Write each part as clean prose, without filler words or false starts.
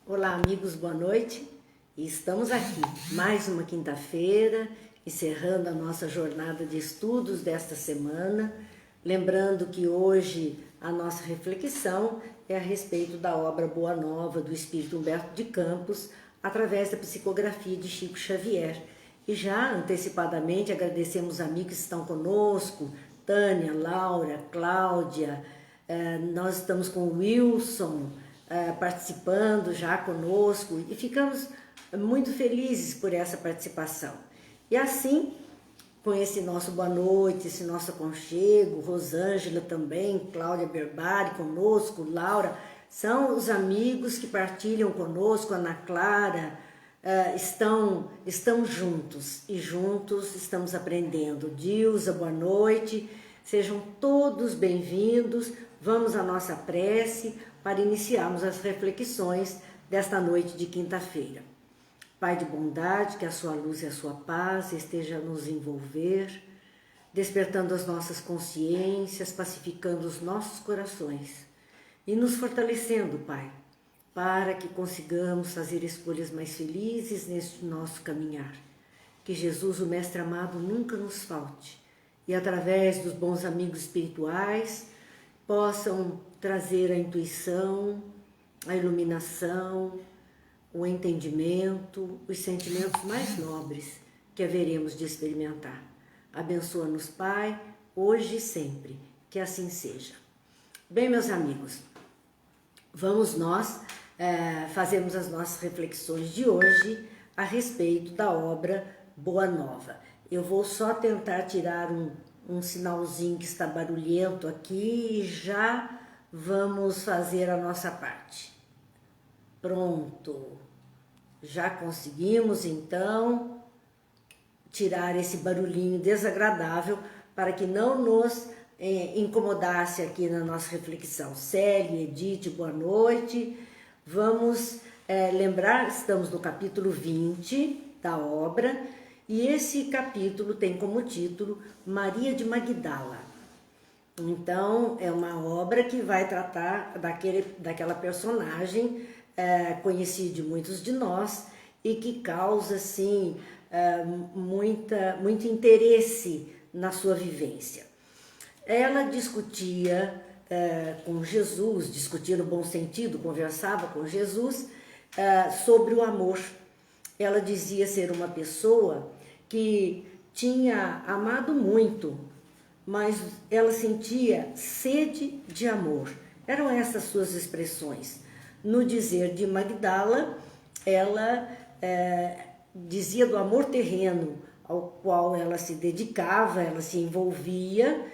Olá, amigos, boa noite. E estamos aqui, mais uma quinta-feira, encerrando a nossa jornada de estudos desta semana. Lembrando que hoje a nossa reflexão é a respeito da obra Boa Nova do Espírito Humberto de Campos, através da psicografia de Chico Xavier. E já antecipadamente agradecemos os amigos que estão conosco, Tânia, Laura, Cláudia, nós estamos com o Wilson participando já conosco e ficamos muito felizes por essa participação. E assim, com esse nosso boa noite, esse nosso aconchego, Rosângela também, Cláudia Berbari conosco, Laura, são os amigos que partilham conosco, Ana Clara, estão juntos e juntos estamos aprendendo. Dilza, boa noite, sejam todos bem-vindos. Vamos à nossa prece para iniciarmos as reflexões desta noite de quinta-feira. Pai de bondade, que a sua luz e a sua paz esteja a nos envolver, despertando as nossas consciências, pacificando os nossos corações e nos fortalecendo, Pai, para que consigamos fazer escolhas mais felizes neste nosso caminhar. Que Jesus, o Mestre amado, nunca nos falte e através dos bons amigos espirituais possam trazer a intuição, a iluminação, o entendimento, os sentimentos mais nobres que haveremos de experimentar. Abençoa-nos, Pai, hoje e sempre, que assim seja. Bem, meus amigos, vamos nós fazermos as nossas reflexões de hoje a respeito da obra Boa Nova. Eu vou só tentar tirar um sinalzinho que está barulhento aqui e já vamos fazer a nossa parte. Pronto, já conseguimos então tirar esse barulhinho desagradável para que não nos incomodasse aqui na nossa reflexão. Célia, Edith, boa noite. Vamos lembrar, estamos no capítulo 20 da obra e esse capítulo tem como título Maria de Magdala. Então, é uma obra que vai tratar daquela personagem conhecida de muitos de nós e que causa, assim, muito interesse na sua vivência. Ela discutia com Jesus, discutia no bom sentido, conversava com Jesus sobre o amor. Ela dizia ser uma pessoa que tinha amado muito, mas ela sentia sede de amor. Eram essas suas expressões. No dizer de Magdala, ela dizia do amor terreno ao qual ela se dedicava, ela se envolvia,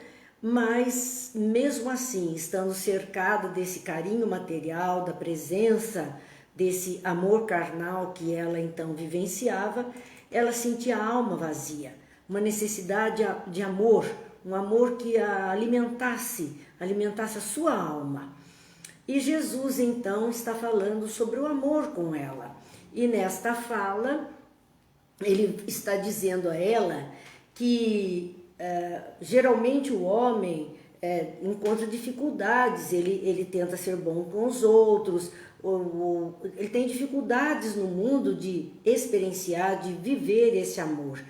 mas mesmo assim, estando cercada desse carinho material, da presença desse amor carnal que ela então vivenciava, ela sentia a alma vazia, uma necessidade de amor, um amor que a alimentasse a sua alma. E Jesus então está falando sobre o amor com ela. E nesta fala, ele está dizendo a ela que geralmente o homem encontra dificuldades, ele tenta ser bom com os outros, ele tem dificuldades no mundo de experienciar, de viver esse amor.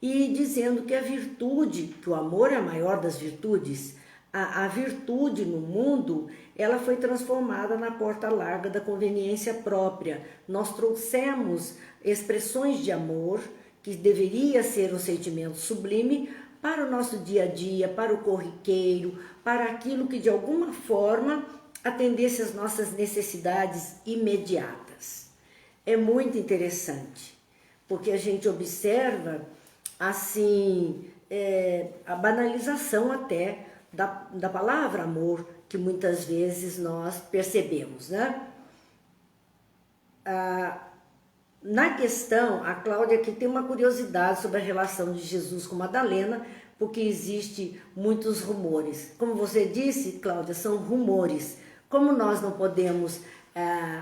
E dizendo que a virtude, que o amor é a maior das virtudes, a virtude no mundo, ela foi transformada na porta larga da conveniência própria. Nós trouxemos expressões de amor, que deveria ser um sentimento sublime, para o nosso dia a dia, para o corriqueiro, para aquilo que de alguma forma atendesse às nossas necessidades imediatas. É muito interessante, porque a gente observa assim a banalização até da palavra amor, que muitas vezes nós percebemos, né? Na questão, a Cláudia aqui tem uma curiosidade sobre a relação de Jesus com Madalena, porque existe muitos rumores. Como você disse, Cláudia, são rumores. Como nós não podemos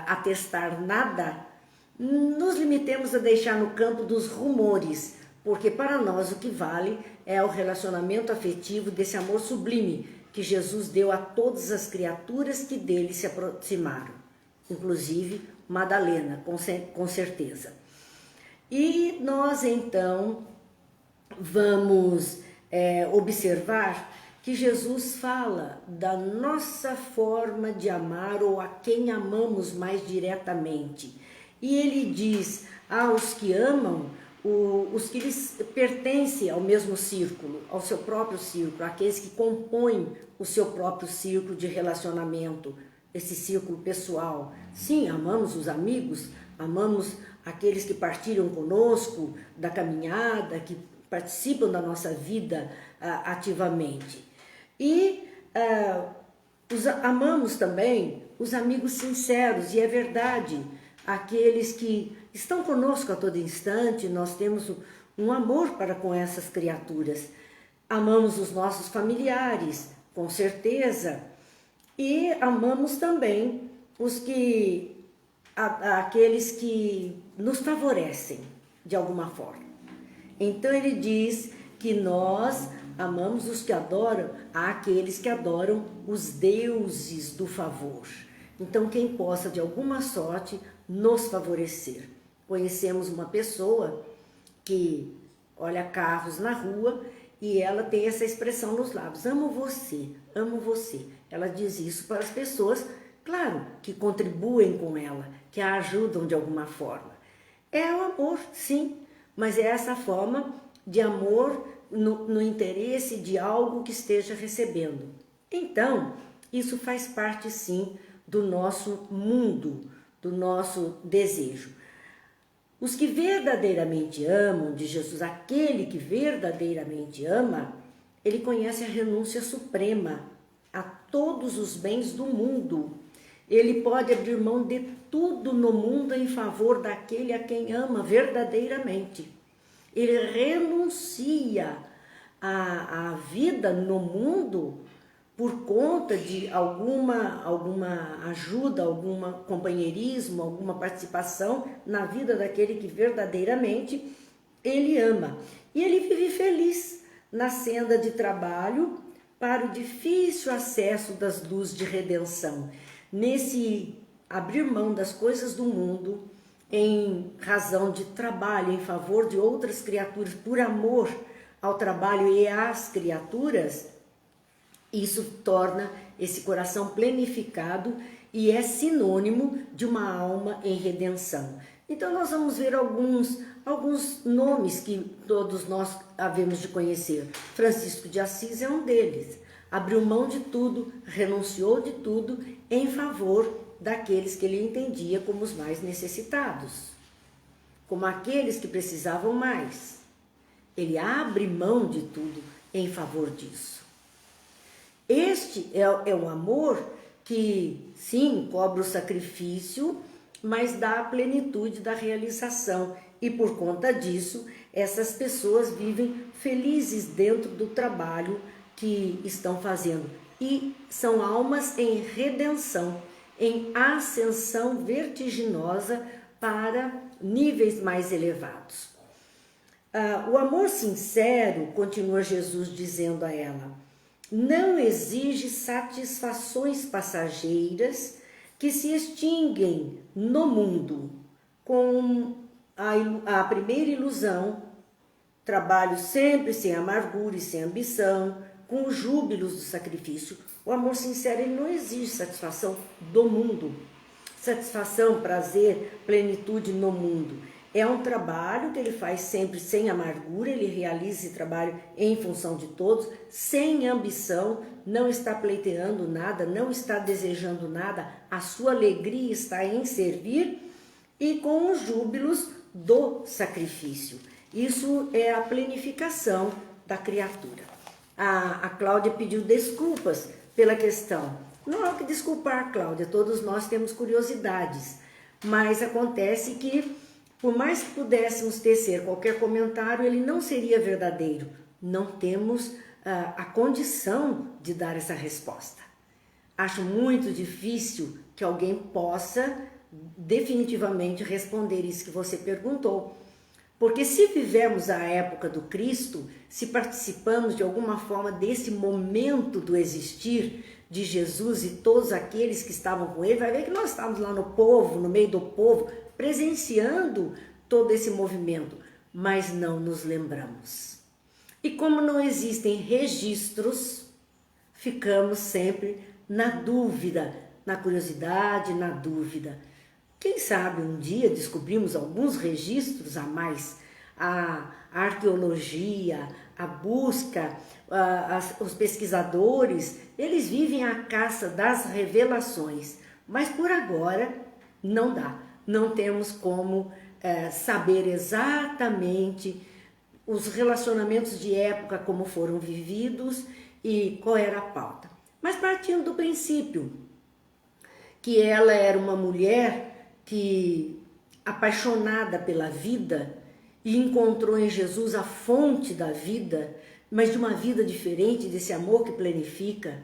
atestar nada, nos limitemos a deixar no campo dos rumores, porque para nós o que vale é o relacionamento afetivo desse amor sublime que Jesus deu a todas as criaturas que dele se aproximaram. inclusive Madalena, com certeza. E nós então vamos observar que Jesus fala da nossa forma de amar ou a quem amamos mais diretamente. E ele diz aos que amam, os que lhes pertencem ao mesmo círculo, ao seu próprio círculo, aqueles que compõem o seu próprio círculo de relacionamento, esse círculo pessoal. Sim, amamos os amigos, amamos aqueles que partilham conosco da caminhada, que participam da nossa vida ativamente. E amamos também os amigos sinceros, e é verdade, aqueles que estão conosco a todo instante. Nós temos um amor para com essas criaturas. Amamos os nossos familiares, com certeza, e amamos também aqueles que nos favorecem de alguma forma. Então ele diz que nós amamos os que adoram, aqueles que adoram os deuses do favor. Então quem possa de alguma sorte nos favorecer. Conhecemos uma pessoa que olha carros na rua e ela tem essa expressão nos lábios: amo você, amo você. Ela diz isso para as pessoas, claro, que contribuem com ela, que a ajudam de alguma forma. É o amor, sim, mas é essa forma de amor no interesse de algo que esteja recebendo. Então, isso faz parte, sim, do nosso mundo, do nosso desejo. Os que verdadeiramente amam de Jesus, aquele que verdadeiramente ama, ele conhece a renúncia suprema a todos os bens do mundo. Ele pode abrir mão de tudo no mundo em favor daquele a quem ama verdadeiramente. Ele renuncia à vida no mundo por conta de alguma ajuda, algum companheirismo, alguma participação na vida daquele que verdadeiramente ele ama. E ele vive feliz na senda de trabalho para o difícil acesso das luzes de redenção. Nesse abrir mão das coisas do mundo em razão de trabalho em favor de outras criaturas, por amor ao trabalho e às criaturas, isso torna esse coração plenificado e é sinônimo de uma alma em redenção. Então nós vamos ver alguns nomes que todos nós havemos de conhecer. Francisco de Assis é um deles. Abriu mão de tudo, renunciou de tudo em favor daqueles que ele entendia como os mais necessitados, como aqueles que precisavam mais. Ele abre mão de tudo em favor disso. Este é um amor que, sim, cobra o sacrifício, mas dá a plenitude da realização. E por conta disso, essas pessoas vivem felizes dentro do trabalho que estão fazendo. E são almas em redenção, em ascensão vertiginosa para níveis mais elevados. O amor sincero, continua Jesus dizendo a ela, não exige satisfações passageiras que se extinguem no mundo com a primeira ilusão, trabalho sempre sem amargura e sem ambição, com os júbilos do sacrifício. O amor sincero ele não exige satisfação do mundo, satisfação, prazer, plenitude no mundo. É um trabalho que ele faz sempre sem amargura, ele realiza esse trabalho em função de todos, sem ambição, não está pleiteando nada, não está desejando nada, a sua alegria está em servir e com os júbilos do sacrifício. Isso é a plenificação da criatura. A Cláudia pediu desculpas pela questão. Não há o que desculpar, Cláudia, todos nós temos curiosidades, mas acontece que por mais que pudéssemos tecer qualquer comentário, ele não seria verdadeiro. Não temos a condição de dar essa resposta. Acho muito difícil que alguém possa definitivamente responder isso que você perguntou. Porque se vivemos a época do Cristo, se participamos de alguma forma desse momento do existir, de Jesus e todos aqueles que estavam com ele, vai ver que nós estávamos lá no povo, no meio do povo, presenciando todo esse movimento, mas não nos lembramos. E como não existem registros, ficamos sempre na dúvida, na curiosidade, na dúvida. Quem sabe um dia descobrimos alguns registros a mais. A arqueologia, a busca, os pesquisadores, eles vivem à caça das revelações, mas por agora não dá, não temos como saber exatamente os relacionamentos de época, como foram vividos e qual era a pauta. Mas partindo do princípio que ela era uma mulher que, apaixonada pela vida, e encontrou em Jesus a fonte da vida, mas de uma vida diferente, desse amor que planifica,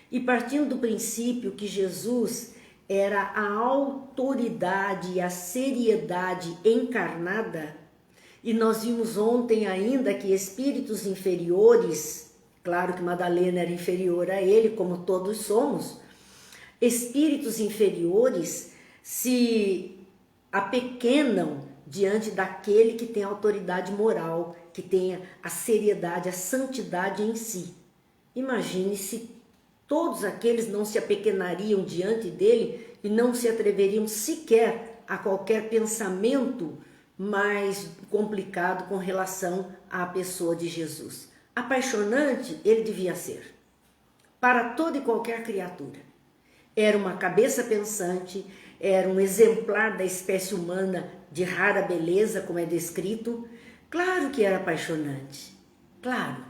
e partindo do princípio que Jesus era a autoridade e a seriedade encarnada, e nós vimos ontem ainda que espíritos inferiores, claro que Madalena era inferior a ele, como todos somos, espíritos inferiores se apequenam diante daquele que tem autoridade moral, que tem a seriedade, a santidade em si. Imagine se todos aqueles não se apequenariam diante dele e não se atreveriam sequer a qualquer pensamento mais complicado com relação à pessoa de Jesus. Apaixonante ele devia ser para toda e qualquer criatura. Era uma cabeça pensante, era um exemplar da espécie humana de rara beleza, como é descrito. Claro que era apaixonante, claro.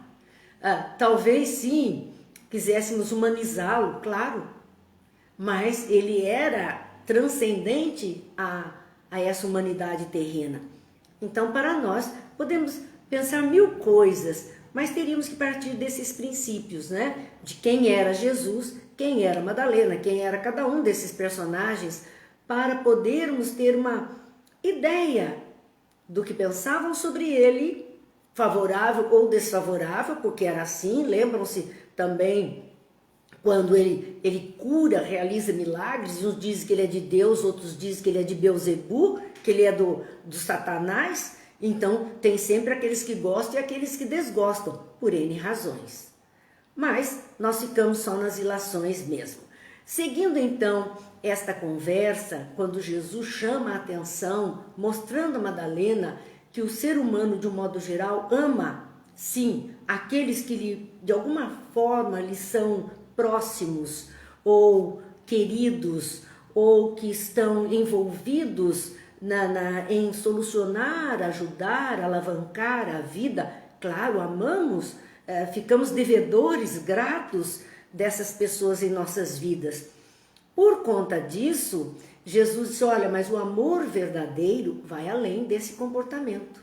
Talvez sim, quiséssemos humanizá-lo, claro, mas ele era transcendente a essa humanidade terrena. Então, para nós, podemos pensar mil coisas, mas teríamos que partir desses princípios, né? De quem era Jesus, quem era Madalena, quem era cada um desses personagens, para podermos ter uma ideia do que pensavam sobre ele, favorável ou desfavorável, porque era assim. Lembram-se também quando ele cura, realiza milagres, uns dizem que ele é de Deus, outros dizem que ele é de Beelzebu, que ele é do Satanás. Então tem sempre aqueles que gostam e aqueles que desgostam, por N razões. Mas nós ficamos só nas ilações mesmo. Seguindo então esta conversa, quando Jesus chama a atenção, mostrando a Madalena que o ser humano, de um modo geral, ama, sim, aqueles que de alguma forma lhe são próximos ou queridos, ou que estão envolvidos em solucionar, ajudar, alavancar a vida. Claro, amamos, ficamos devedores, gratos dessas pessoas em nossas vidas. Por conta disso, Jesus disse: olha, mas o amor verdadeiro vai além desse comportamento.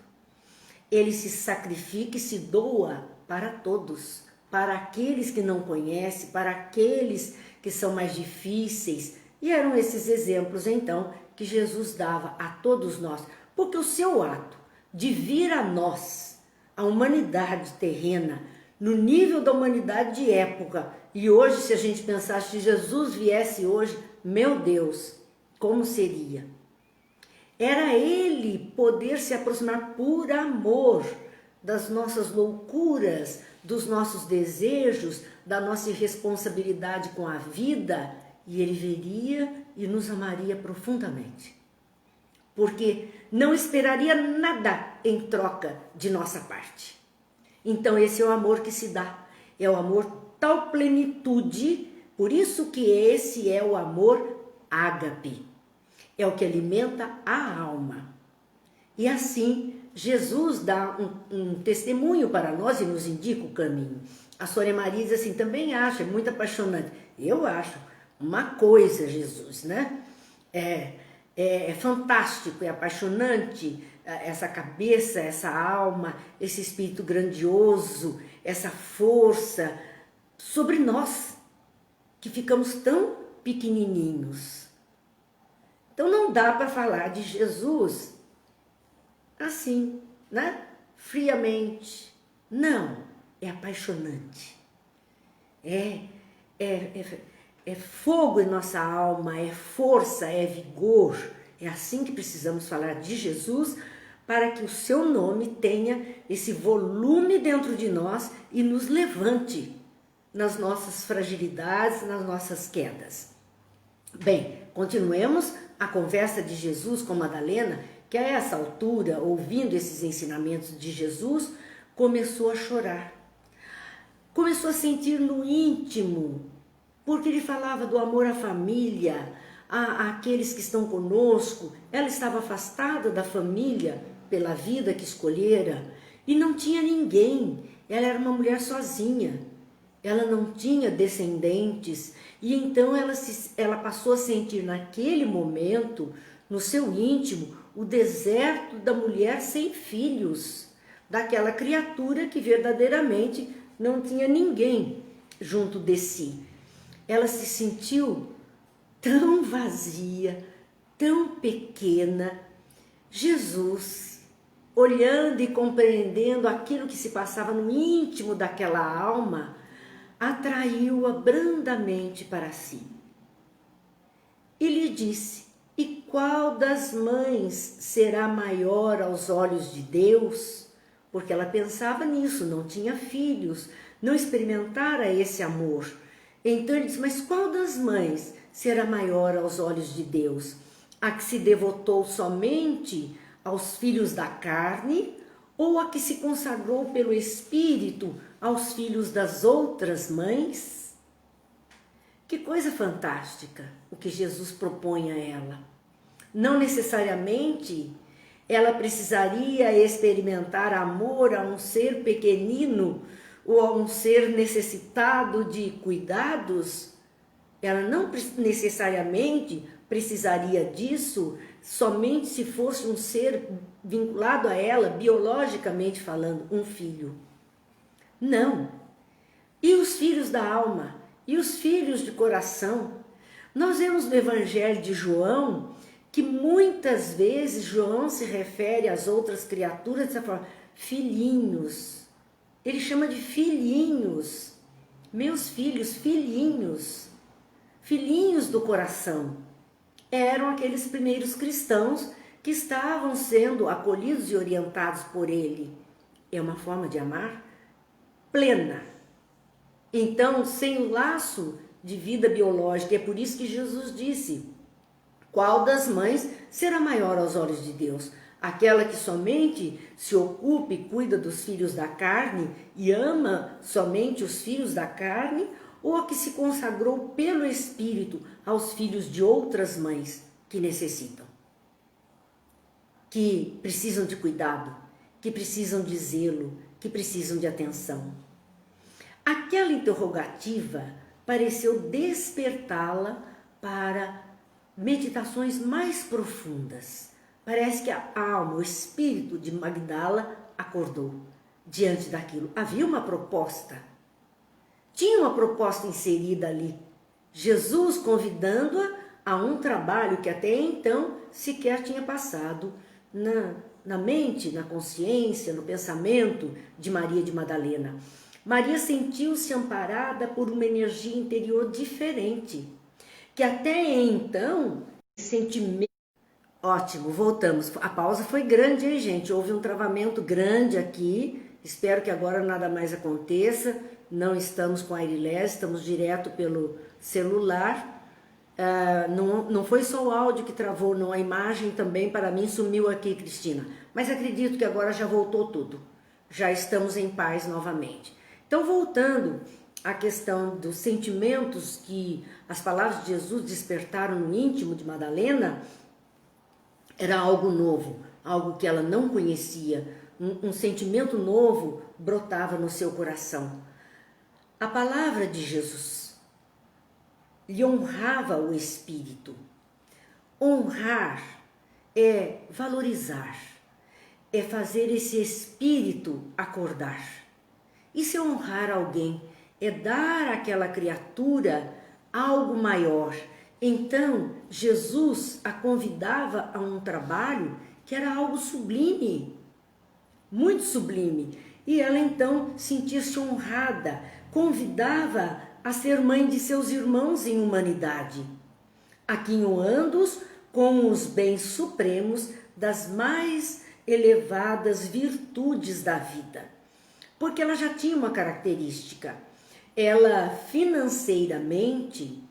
Ele se sacrifica e se doa para todos, para aqueles que não conhecem, para aqueles que são mais difíceis. E eram esses exemplos, então, que Jesus dava a todos nós. Porque o seu ato de vir a nós, a humanidade terrena, no nível da humanidade de época, e hoje, se a gente pensasse, se Jesus viesse hoje, meu Deus, como seria? Era ele poder se aproximar por amor das nossas loucuras, dos nossos desejos, da nossa irresponsabilidade com a vida, e ele veria e nos amaria profundamente. Porque não esperaria nada em troca de nossa parte. Então esse é o amor que se dá, é o amor tal plenitude, por isso que esse é o amor ágape, é o que alimenta a alma. E assim Jesus dá um testemunho para nós e nos indica o caminho. A Sônia Maria diz assim, também acha, é muito apaixonante. Eu acho uma coisa, Jesus, né? É fantástico, é apaixonante essa cabeça, essa alma, esse espírito grandioso, essa força sobre nós, que ficamos tão pequenininhos. Então não dá para falar de Jesus assim, né? Friamente. Não, é apaixonante. É é fogo em nossa alma, é força, é vigor. É assim que precisamos falar de Jesus, para que o seu nome tenha esse volume dentro de nós e nos levante nas nossas fragilidades, nas nossas quedas. Bem, continuemos a conversa de Jesus com Madalena, que a essa altura, ouvindo esses ensinamentos de Jesus, começou a chorar. Começou a sentir no íntimo, porque ele falava do amor à família, àqueles que estão conosco. Ela estava afastada da família pela vida que escolhera e não tinha ninguém. Ela era uma mulher sozinha, ela não tinha descendentes e então ela passou a sentir naquele momento, no seu íntimo, o deserto da mulher sem filhos, daquela criatura que verdadeiramente não tinha ninguém junto de si. Ela se sentiu tão vazia, tão pequena. Jesus, olhando e compreendendo aquilo que se passava no íntimo daquela alma, atraiu-a brandamente para si. E lhe disse: e qual das mães será maior aos olhos de Deus? Porque ela pensava nisso, não tinha filhos, não experimentara esse amor. Então ele disse: mas qual das mães será maior aos olhos de Deus? A que se devotou somente aos filhos da carne, ou a que se consagrou pelo Espírito aos filhos das outras mães? Que coisa fantástica o que Jesus propõe a ela. Não necessariamente ela precisaria experimentar amor a um ser pequenino ou a um ser necessitado de cuidados. Ela não necessariamente precisaria disso somente se fosse um ser vinculado a ela, biologicamente falando, um filho. Não. E os filhos da alma? E os filhos de coração? Nós vemos no Evangelho de João que muitas vezes João se refere às outras criaturas dessa forma: filhinhos. Ele chama de filhinhos. Meus filhos, filhinhos. Filhinhos do coração. Eram aqueles primeiros cristãos que estavam sendo acolhidos e orientados por ele. É uma forma de amar plena. Então, sem o laço de vida biológica, é por isso que Jesus disse: qual das mães será maior aos olhos de Deus? Aquela que somente se ocupa e cuida dos filhos da carne e ama somente os filhos da carne, ou a que se consagrou pelo Espírito aos filhos de outras mães que necessitam, que precisam de cuidado, que precisam de zelo, que precisam de atenção? Aquela interrogativa pareceu despertá-la para meditações mais profundas. Parece que a alma, o espírito de Magdala acordou diante daquilo. Havia uma proposta. Tinha uma proposta inserida ali. Jesus convidando-a a um trabalho que até então sequer tinha passado na mente, na consciência, no pensamento de Maria de Madalena. Maria sentiu-se amparada por uma energia interior diferente, que até então, sentimento... Ótimo, voltamos. A pausa foi grande, hein, gente? Houve um travamento grande aqui. Espero que agora nada mais aconteça. Não estamos com a Irilés, estamos direto pelo celular. Não foi só o áudio que travou, não. A imagem também, para mim, sumiu aqui, Cristina. Mas acredito que agora já voltou tudo. Já estamos em paz novamente. Então, voltando à questão dos sentimentos que as palavras de Jesus despertaram no íntimo de Madalena, era algo novo, algo que ela não conhecia, um sentimento novo brotava no seu coração. A palavra de Jesus lhe honrava o espírito. Honrar é valorizar, é fazer esse espírito acordar. Isso é honrar alguém, é dar àquela criatura algo maior. Então, Jesus a convidava a um trabalho que era algo sublime, muito sublime. E ela então sentia-se honrada, convidava a ser mãe de seus irmãos em humanidade, aquinhoando-os com os bens supremos das mais elevadas virtudes da vida. Porque ela já tinha uma característica. Ela, financeiramente,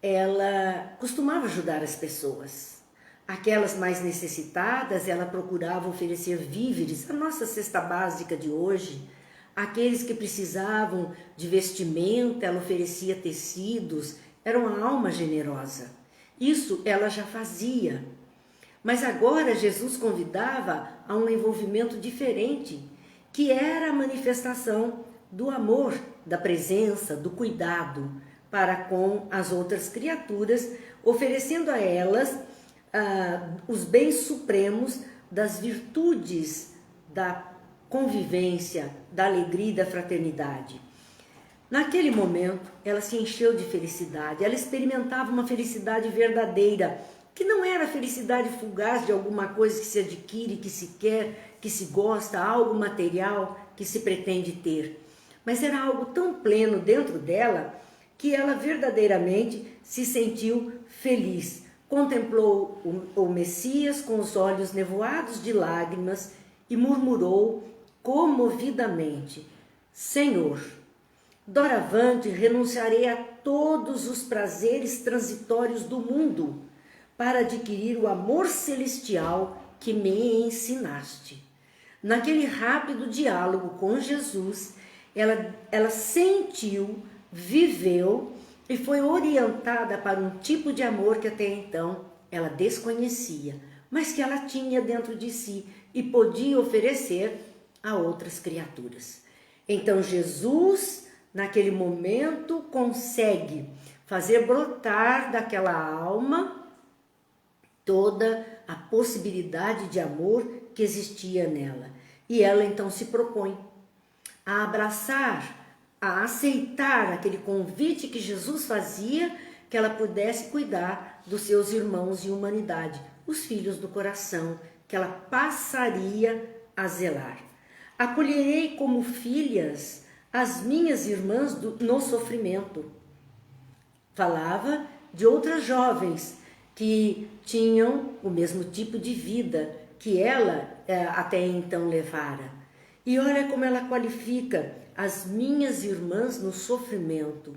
ela costumava ajudar as pessoas. Aquelas mais necessitadas, ela procurava oferecer víveres, a nossa cesta básica de hoje. Aqueles que precisavam de vestimenta, ela oferecia tecidos, era uma alma generosa. Isso ela já fazia. Mas agora Jesus convidava a um envolvimento diferente, que era a manifestação do amor, da presença, do cuidado para com as outras criaturas, oferecendo a elas os bens supremos das virtudes da convivência, da alegria e da fraternidade. Naquele momento, ela se encheu de felicidade, ela experimentava uma felicidade verdadeira, que não era felicidade fugaz de alguma coisa que se adquire, que se quer, que se gosta, algo material que se pretende ter. Mas era algo tão pleno dentro dela que ela verdadeiramente se sentiu feliz. Contemplou o Messias com os olhos nevoados de lágrimas e murmurou comovidamente: Senhor, doravante renunciarei a todos os prazeres transitórios do mundo para adquirir o amor celestial que me ensinaste. Naquele rápido diálogo com Jesus, ela sentiu, viveu e foi orientada para um tipo de amor que até então ela desconhecia, mas que ela tinha dentro de si e podia oferecer a outras criaturas. Então Jesus, naquele momento, consegue fazer brotar daquela alma toda a possibilidade de amor que existia nela. E ela então se propõe a abraçar, a aceitar aquele convite que Jesus fazia, que ela pudesse cuidar dos seus irmãos em humanidade, os filhos do coração, que ela passaria a zelar. Acolherei como filhas as minhas irmãs no sofrimento. Falava de outras jovens que tinham o mesmo tipo de vida que ela até então levara. E olha como ela qualifica as minhas irmãs no sofrimento,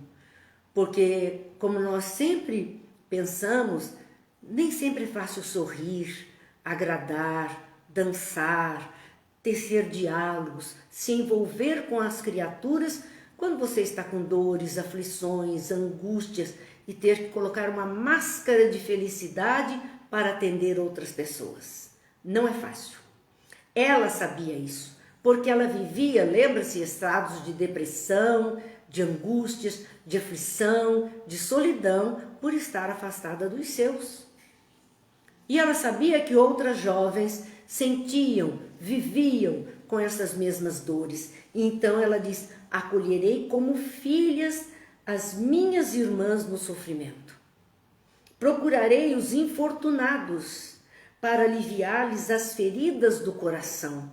porque como nós sempre pensamos, nem sempre é fácil sorrir, agradar, dançar, tecer diálogos, se envolver com as criaturas quando você está com dores, aflições, angústias e ter que colocar uma máscara de felicidade para atender outras pessoas. Não é fácil. Ela sabia isso, porque ela vivia, lembra-se, estados de depressão, de angústias, de aflição, de solidão, por estar afastada dos seus. E ela sabia que outras jovens sentiam, viviam com essas mesmas dores. E então ela diz: acolherei como filhas as minhas irmãs no sofrimento. Procurarei os infortunados para aliviar-lhes as feridas do coração.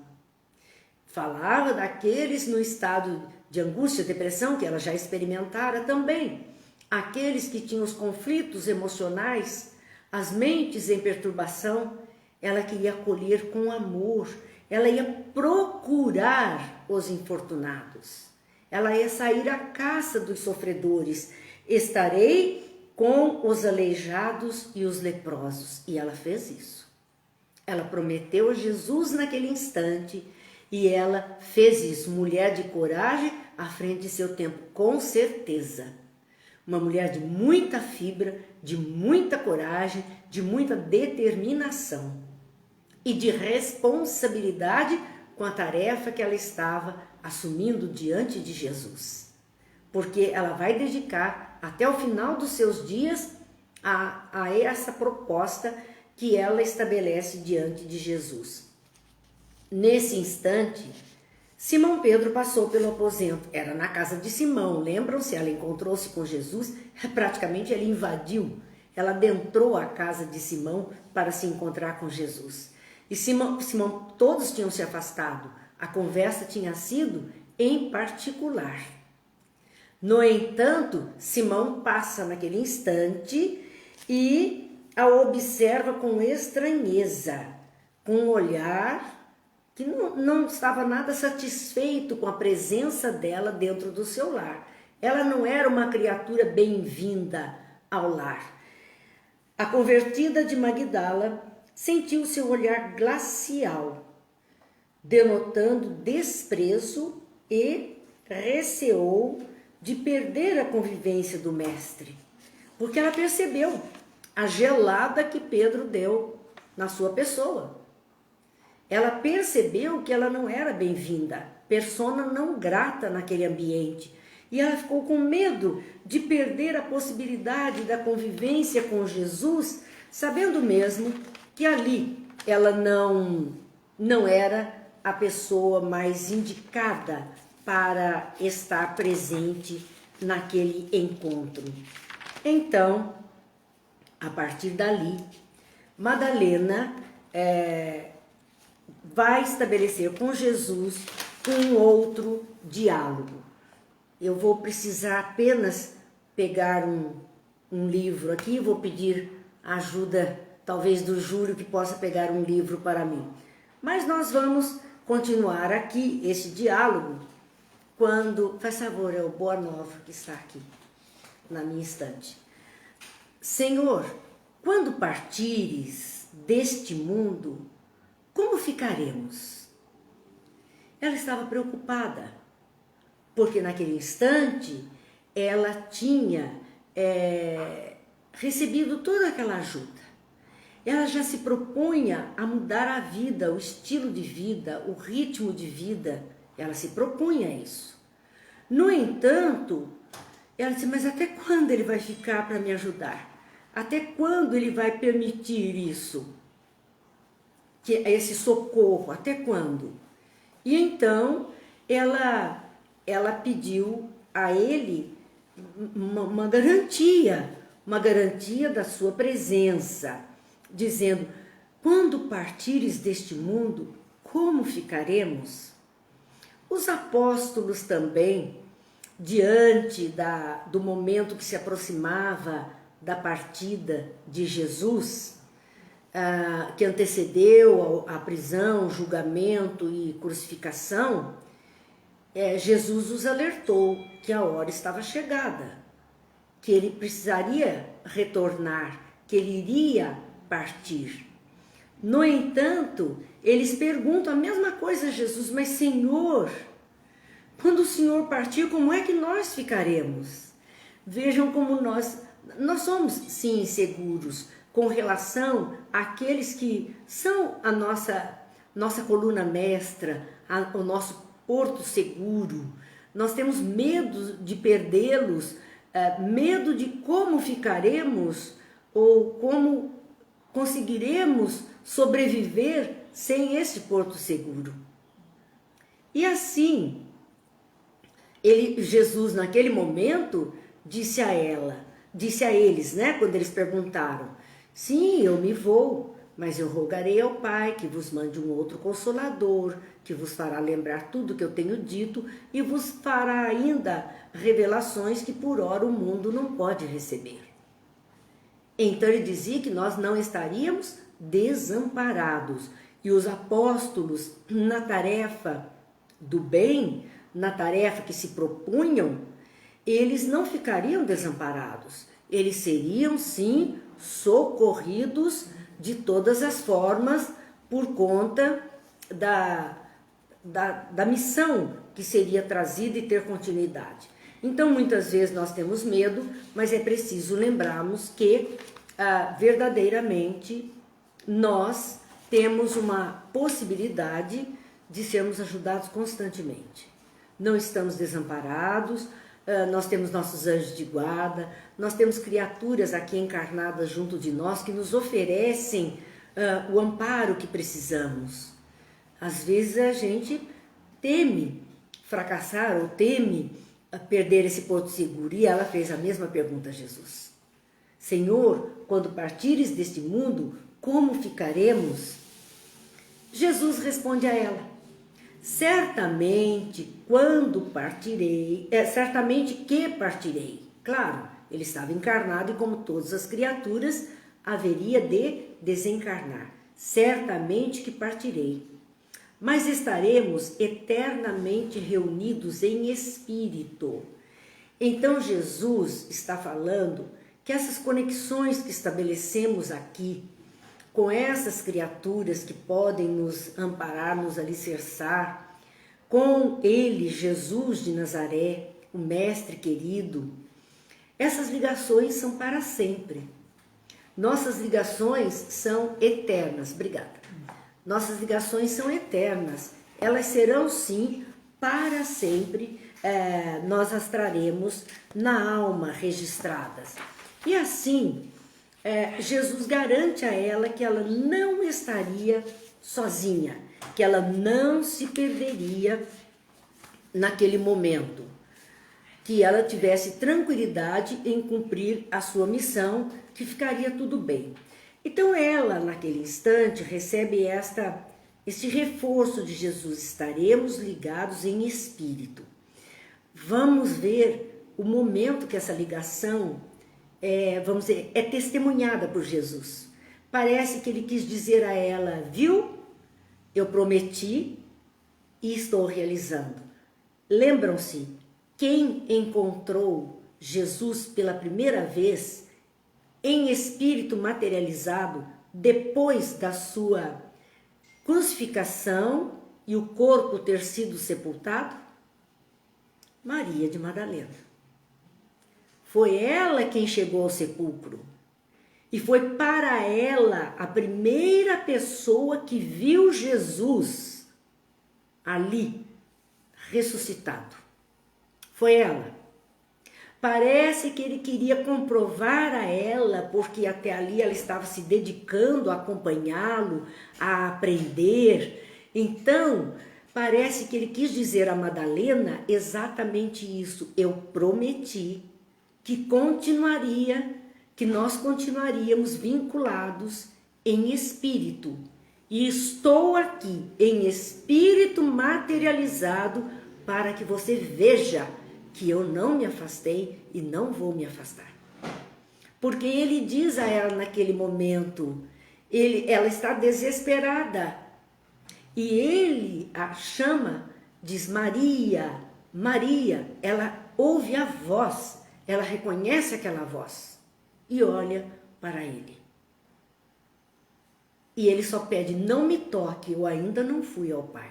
Falava daqueles no estado de angústia, depressão, que ela já experimentara também. Aqueles que tinham os conflitos emocionais, as mentes em perturbação, ela queria acolher com amor, ela ia procurar os infortunados, ela ia sair à caça dos sofredores. Estarei com os aleijados e os leprosos. E ela fez isso. Ela prometeu a Jesus naquele instante e ela fez isso. Mulher de coragem à frente de seu tempo, com certeza. Uma mulher de muita fibra, de muita coragem, de muita determinação e de responsabilidade com a tarefa que ela estava assumindo diante de Jesus. Porque ela vai dedicar até o final dos seus dias a essa proposta que ela estabelece diante de Jesus. Nesse instante, Simão Pedro passou pelo aposento. Era na casa de Simão, lembram-se? Ela encontrou-se com Jesus, praticamente ele invadiu, ela adentrou a casa de Simão para se encontrar com Jesus. E Simão, todos tinham se afastado, a conversa tinha sido em particular. No entanto, Simão passa naquele instante e a observa com estranheza, com um olhar que não estava nada satisfeito com a presença dela dentro do seu lar. Ela não era uma criatura bem-vinda ao lar. A convertida de Magdala sentiu seu olhar glacial, denotando desprezo e receou de perder a convivência do mestre, porque ela percebeu a gelada que Pedro deu na sua pessoa. Ela percebeu que ela não era bem-vinda, persona não grata naquele ambiente, e ela ficou com medo de perder a possibilidade da convivência com Jesus, sabendo mesmo que ali ela não era a pessoa mais indicada para estar presente naquele encontro. Então, a partir dali, Madalena vai estabelecer com Jesus um outro diálogo. Eu vou precisar apenas pegar um livro aqui, vou pedir ajuda, talvez do Júlio, que possa pegar um livro para mim. Mas nós vamos continuar aqui esse diálogo quando, faz favor, é o Boa Nova que está aqui na minha estante. Senhor, quando partires deste mundo, como ficaremos? Ela estava preocupada, porque naquele instante ela tinha recebido toda aquela ajuda. Ela já se propunha a mudar a vida, o estilo de vida, o ritmo de vida. Ela se propunha isso. No entanto, ela disse, mas até quando ele vai ficar para me ajudar? Até quando ele vai permitir isso? Esse socorro, até quando? E então ela pediu a ele uma garantia da sua presença, dizendo, quando partires deste mundo, como ficaremos? Os apóstolos também, diante do momento que se aproximava da partida de Jesus, que antecedeu a prisão, julgamento e crucificação, Jesus os alertou que a hora estava chegada, que ele precisaria retornar, que ele iria partir. No entanto, eles perguntam a mesma coisa a Jesus, mas Senhor, quando o Senhor partir, como é que nós ficaremos? Vejam como nós somos, sim, inseguros com relação àqueles que são a nossa coluna mestra, o nosso porto seguro. Nós temos medo de perdê-los, medo de como ficaremos ou como conseguiremos sobreviver sem esse porto seguro. E assim, Jesus naquele momento disse a eles, né, quando eles perguntaram, sim, eu me vou, mas eu rogarei ao Pai que vos mande um outro Consolador, que vos fará lembrar tudo que eu tenho dito e vos fará ainda revelações que por ora o mundo não pode receber. Então ele dizia que nós não estaríamos desamparados. E os apóstolos, na tarefa do bem, na tarefa que se propunham, eles não ficariam desamparados. Eles seriam, sim, socorridos de todas as formas por conta da missão que seria trazida e ter continuidade. Então, muitas vezes nós temos medo, mas é preciso lembrarmos que verdadeiramente nós temos uma possibilidade de sermos ajudados constantemente. Não estamos desamparados, nós temos nossos anjos de guarda, nós temos criaturas aqui encarnadas junto de nós que nos oferecem o amparo que precisamos. Às vezes a gente teme fracassar ou teme perder esse porto seguro. E ela fez a mesma pergunta a Jesus. Senhor, quando partires deste mundo, como ficaremos? Jesus responde a ela, certamente que partirei. Claro, ele estava encarnado e como todas as criaturas, haveria de desencarnar. Certamente que partirei. Mas estaremos eternamente reunidos em espírito. Então Jesus está falando que essas conexões que estabelecemos aqui, com essas criaturas que podem nos amparar, nos alicerçar, com ele, Jesus de Nazaré, o Mestre querido, essas ligações são para sempre. Nossas ligações são eternas. Obrigada. Nossas ligações são eternas. Elas serão, sim, para sempre. Nós as traremos na alma registradas. E assim, Jesus garante a ela que ela não estaria sozinha, que ela não se perderia naquele momento, que ela tivesse tranquilidade em cumprir a sua missão, que ficaria tudo bem. Então ela, naquele instante, recebe este reforço de Jesus, estaremos ligados em espírito. Vamos ver o momento que essa ligação é testemunhada por Jesus. Parece que ele quis dizer a ela, viu? Eu prometi e estou realizando. Lembram-se, quem encontrou Jesus pela primeira vez em espírito materializado depois da sua crucificação e o corpo ter sido sepultado? Maria de Madalena. Foi ela quem chegou ao sepulcro. E foi para ela a primeira pessoa que viu Jesus ali, ressuscitado. Foi ela. Parece que ele queria comprovar a ela, porque até ali ela estava se dedicando a acompanhá-lo, a aprender. Então, parece que ele quis dizer a Madalena exatamente isso. Eu prometi que nós continuaríamos vinculados em espírito. E estou aqui em espírito materializado para que você veja que eu não me afastei e não vou me afastar. Porque ele diz a ela naquele momento, ela está desesperada. E ele a chama, diz Maria, Maria. Ela ouve a voz, ela reconhece aquela voz e olha para ele. E ele só pede, não me toque, eu ainda não fui ao Pai.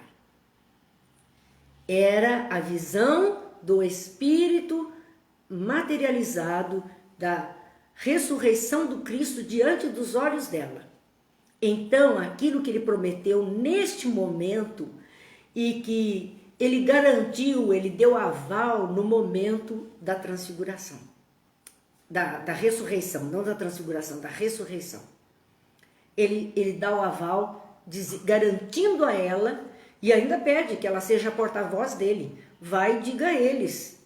Era a visão do Espírito materializado, da ressurreição do Cristo diante dos olhos dela. Então, aquilo que ele prometeu neste momento e que ele garantiu, ele deu aval no momento da transfiguração, da ressurreição, não da transfiguração, da ressurreição. Ele dá o aval, garantindo a ela, e ainda pede que ela seja a porta-voz dele. Vai e diga a eles,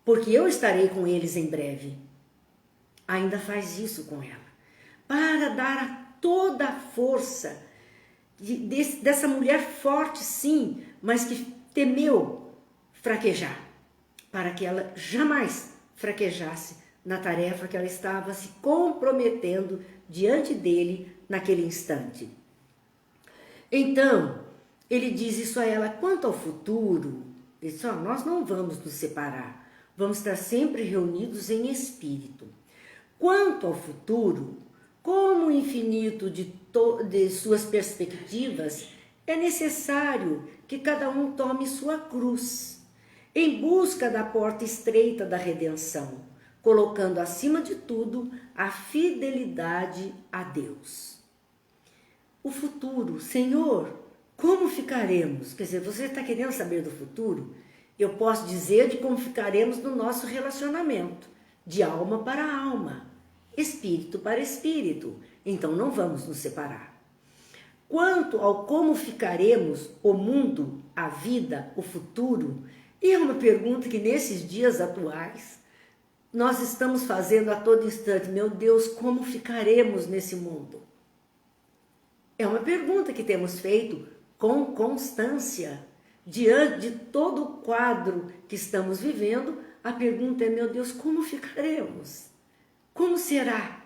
porque eu estarei com eles em breve. Ainda faz isso com ela, para dar toda a força dessa mulher forte, sim, mas que temeu fraquejar, para que ela jamais fraquejasse na tarefa que ela estava se comprometendo diante dele naquele instante. Então, ele diz isso a ela, quanto ao futuro, ele diz, nós não vamos nos separar, vamos estar sempre reunidos em espírito. Quanto ao futuro, como o infinito de suas perspectivas, é necessário que cada um tome sua cruz, em busca da porta estreita da redenção, colocando acima de tudo a fidelidade a Deus. O futuro, Senhor, como ficaremos? Quer dizer, você está querendo saber do futuro? Eu posso dizer de como ficaremos no nosso relacionamento, de alma para alma, espírito para espírito. Então não vamos nos separar. Quanto ao como ficaremos, o mundo, a vida, o futuro, e é uma pergunta que nesses dias atuais nós estamos fazendo a todo instante. Meu Deus, como ficaremos nesse mundo? É uma pergunta que temos feito com constância, diante de todo o quadro que estamos vivendo, a pergunta é, meu Deus, como ficaremos? Como será?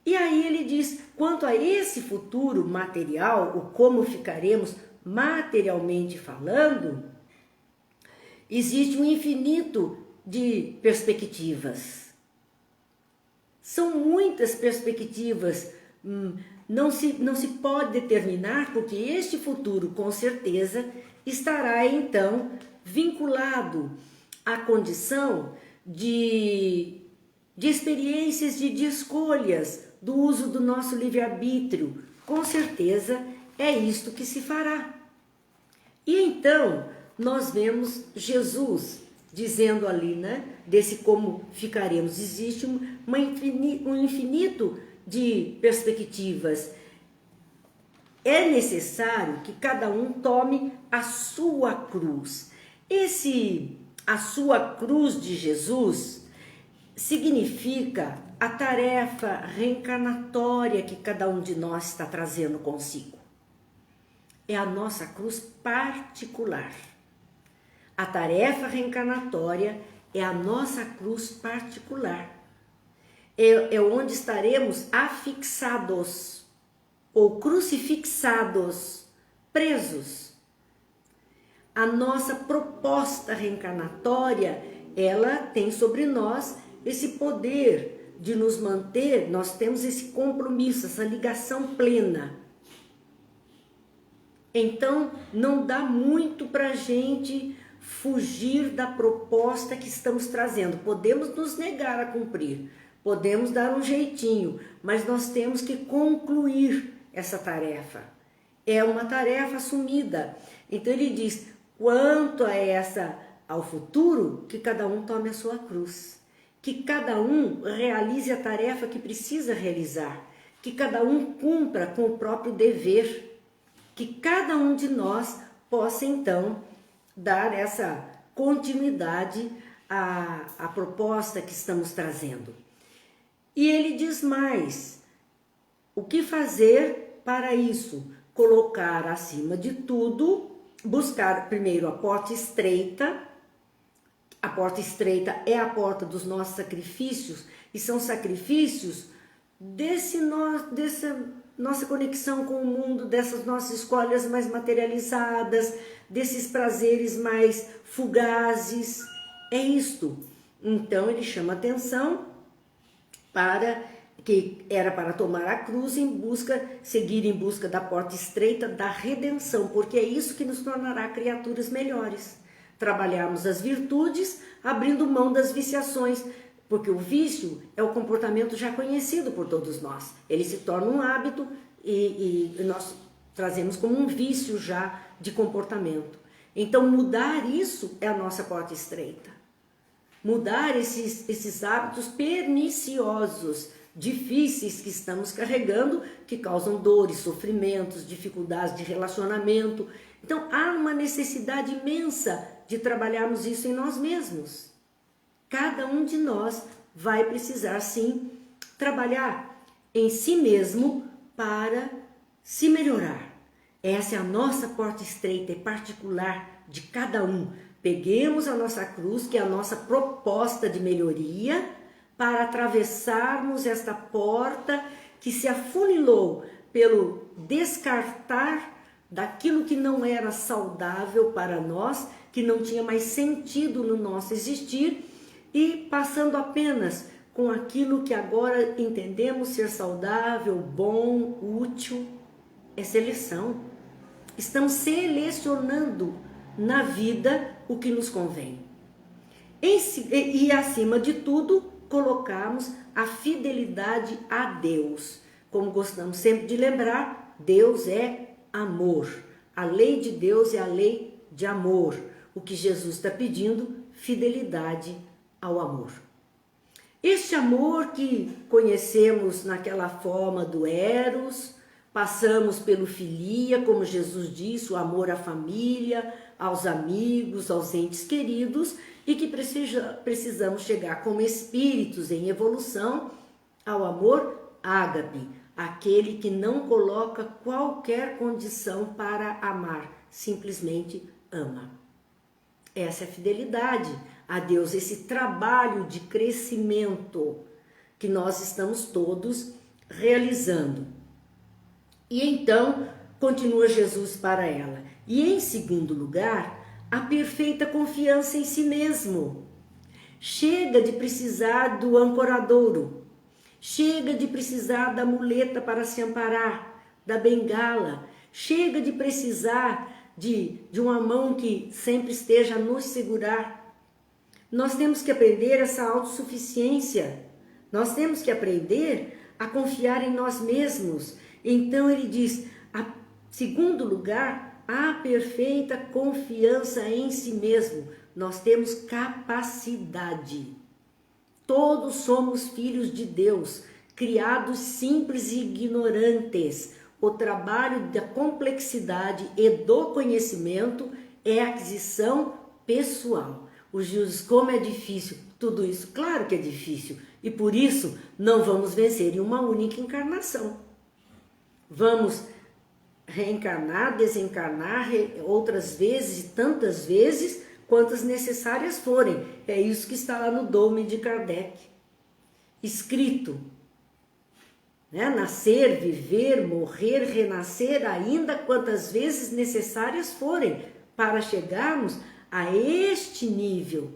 E aí ele diz, quanto a esse futuro material, o como ficaremos materialmente falando, existe um infinito de perspectivas. São muitas perspectivas, não se pode determinar, porque este futuro, com certeza, estará então vinculado à condição de experiências, de escolhas, do uso do nosso livre-arbítrio. Com certeza é isto que se fará. E então nós vemos Jesus dizendo ali, né, desse como ficaremos. Existe um infinito de perspectivas. É necessário que cada um tome a sua cruz. A sua cruz de Jesus significa a tarefa reencarnatória que cada um de nós está trazendo consigo. É a nossa cruz particular. A tarefa reencarnatória é a nossa cruz particular. É onde estaremos afixados ou crucifixados, presos. A nossa proposta reencarnatória, ela tem sobre nós esse poder de nos manter, nós temos esse compromisso, essa ligação plena. Então, não dá muito para a gente fugir da proposta que estamos trazendo. Podemos nos negar a cumprir, podemos dar um jeitinho, mas nós temos que concluir essa tarefa. É uma tarefa assumida. Então ele diz, quanto ao futuro, que cada um tome a sua cruz. Que cada um realize a tarefa que precisa realizar. Que cada um cumpra com o próprio dever. Que cada um de nós possa então dar essa continuidade à proposta que estamos trazendo. E ele diz mais, o que fazer para isso? Colocar acima de tudo, buscar primeiro a porta estreita. A porta estreita é a porta dos nossos sacrifícios, e são sacrifícios dessa nossa conexão com o mundo, dessas nossas escolhas mais materializadas, desses prazeres mais fugazes. É isto. Então ele chama atenção para que era para tomar a cruz seguir em busca da porta estreita da redenção, porque é isso que nos tornará criaturas melhores. Trabalharmos as virtudes, abrindo mão das viciações, porque o vício é o comportamento já conhecido por todos nós. Ele se torna um hábito e nós trazemos como um vício já de comportamento. Então mudar isso é a nossa porta estreita. Mudar esses hábitos perniciosos, difíceis que estamos carregando, que causam dores, sofrimentos, dificuldades de relacionamento. Então há uma necessidade imensa de trabalharmos isso em nós mesmos. Cada um de nós vai precisar sim trabalhar em si mesmo para se melhorar. Essa é a nossa porta estreita, é particular de cada um. Peguemos a nossa cruz, que é a nossa proposta de melhoria, para atravessarmos esta porta que se afunilou pelo descartar daquilo que não era saudável para nós, que não tinha mais sentido no nosso existir, e passando apenas com aquilo que agora entendemos ser saudável, bom, útil. É seleção. Estamos selecionando na vida o que nos convém. E acima de tudo, colocamos a fidelidade a Deus. Como gostamos sempre de lembrar, Deus é amor. A lei de Deus é a lei de amor. O que Jesus está pedindo, fidelidade ao amor. Este amor que conhecemos naquela forma do Eros, passamos pelo filia, como Jesus disse, o amor à família, aos amigos, aos entes queridos, e que precisamos chegar como espíritos em evolução ao amor ágape, aquele que não coloca qualquer condição para amar, simplesmente ama. Essa é a fidelidade a Deus, esse trabalho de crescimento que nós estamos todos realizando. E então, continua Jesus para ela. E em segundo lugar, a perfeita confiança em si mesmo. Chega de precisar do ancoradouro. Chega de precisar da muleta para se amparar, da bengala. Chega de precisar de uma mão que sempre esteja a nos segurar. Nós temos que aprender essa autossuficiência. Nós temos que aprender a confiar em nós mesmos. Então ele diz, segundo lugar, a perfeita confiança em si mesmo. Nós temos capacidade. Todos somos filhos de Deus, criados simples e ignorantes. O trabalho da complexidade e do conhecimento é aquisição pessoal. O Gil diz, como é difícil tudo isso. Claro que é difícil. E por isso não vamos vencer em uma única encarnação. Vamos reencarnar, desencarnar outras vezes e tantas vezes quantas necessárias forem. É isso que está lá no Dome de Kardec. Escrito. Né? Nascer, viver, morrer, renascer, ainda quantas vezes necessárias forem, para chegarmos a este nível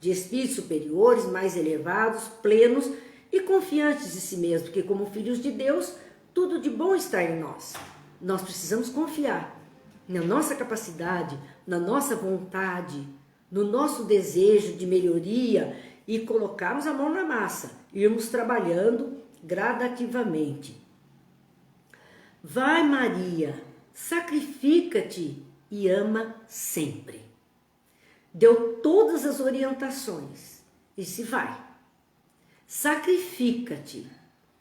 de espíritos superiores, mais elevados, plenos e confiantes de si mesmo, porque como filhos de Deus, tudo de bom está em nós. Nós precisamos confiar na nossa capacidade, na nossa vontade, no nosso desejo de melhoria e colocarmos a mão na massa, irmos trabalhando gradativamente. Vai, Maria, sacrifica-te e ama sempre. Deu todas as orientações e se vai. Sacrifica-te.